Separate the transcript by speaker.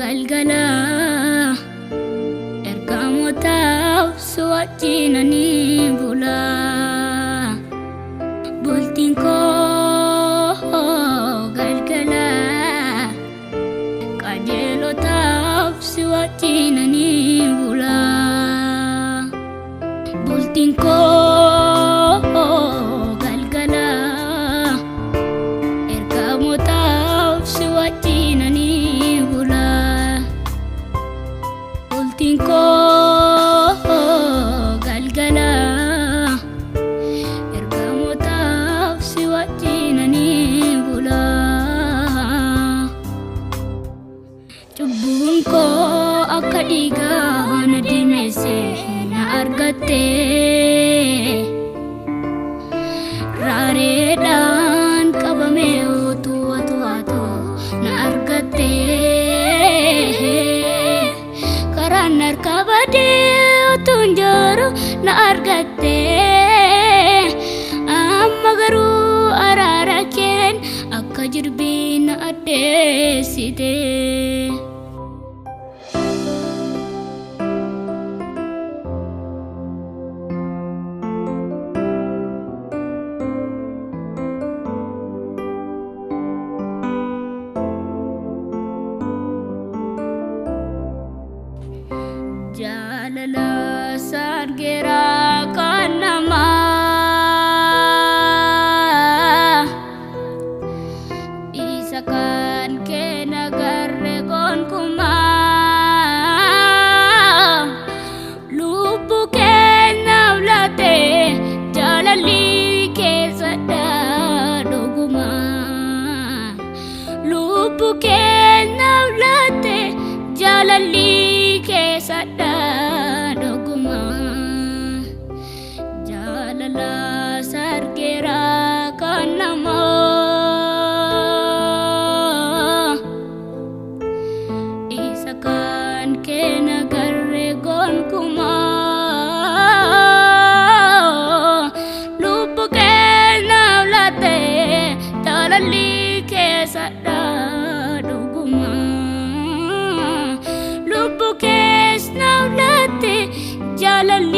Speaker 1: galgala ergamotaaf suwajjinani bula bultiin koo galgala qajeelotaaf suwajjinani bula bultiin koo galgala ergamotaaf suwajjinani bula bultiin koo galgala ergamotaaf suwajjinani bula cubbuun koo akka dhiigaa na dimeesse na argatte raareedhaan qabame utuu na argatte karaan harka badee utuun jiru na argatte amma garuu araara keen akka jirbii na addeessite. Jaalala sargeeraa kan namaa isa kan kee nagarre gonkumaa lubbuu keenyaaf laate jaalalli keessadha dhugumaa lubbuu keenyaaf laate jaalalli keessadha dhugumaa jaalala sargeeraa kan namaa isa kan kee nagarre gonkumaa lubbuu keenyaaf laate jaalalli keessadha dhugumaa lubbuu keenyaaf laate jaalalli